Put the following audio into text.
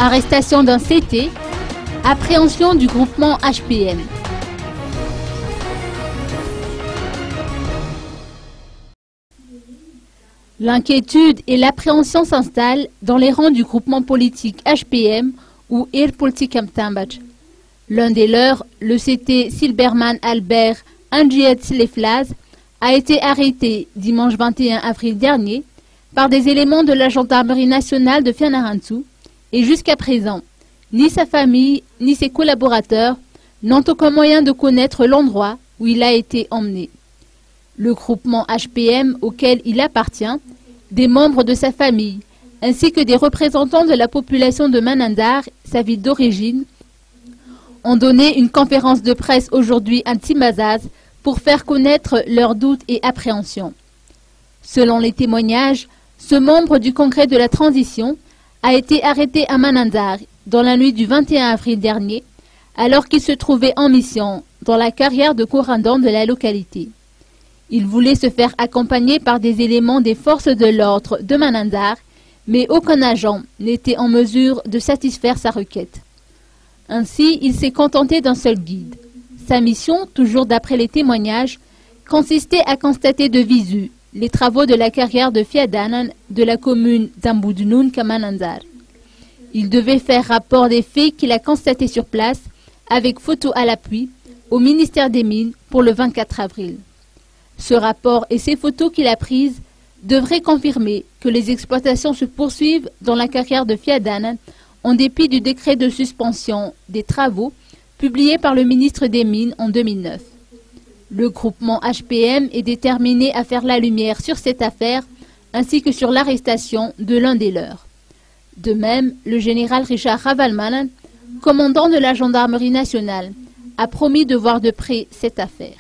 Arrestation d'un CT, appréhension du groupement HPM. L'inquiétude et l'appréhension s'installent dans les rangs du groupement politique HPM ou Irpolitik Amtambaj. L'un des leurs, le CT Silberman Albert Angiet Sleflaz, a été arrêté dimanche 21 avril dernier par des éléments de la gendarmerie nationale de Fianarantsoa et jusqu'à présent, ni sa famille ni ses collaborateurs n'ont aucun moyen de connaître l'endroit où il a été emmené. Le groupement HPM auquel il appartient, des membres de sa famille, ainsi que des représentants de la population de Manandar, sa ville d'origine, ont donné une conférence de presse aujourd'hui à Timazaz pour faire connaître leurs doutes et appréhensions. Selon les témoignages, ce membre du Congrès de la Transition a été arrêté à Manandar dans la nuit du 21 avril dernier, alors qu'il se trouvait en mission dans la carrière de commandant de la localité. Il voulait se faire accompagner par des éléments des forces de l'ordre de Manandar, mais aucun agent n'était en mesure de satisfaire sa requête. Ainsi, il s'est contenté d'un seul guide. Sa mission, toujours d'après les témoignages, consistait à constater de visu les travaux de la carrière de Fiadanan de la commune d'Amboudnoun Manandar. Il devait faire rapport des faits qu'il a constatés sur place, avec photo à l'appui, au ministère des Mines pour le 24 avril. Ce rapport et ces photos qu'il a prises devraient confirmer que les exploitations se poursuivent dans la carrière de Fiadanan en dépit du décret de suspension des travaux publié par le ministre des Mines en 2009. Le groupement HPM est déterminé à faire la lumière sur cette affaire ainsi que sur l'arrestation de l'un des leurs. De même, le général Richard Ravalmanan, commandant de la gendarmerie nationale, a promis de voir de près cette affaire.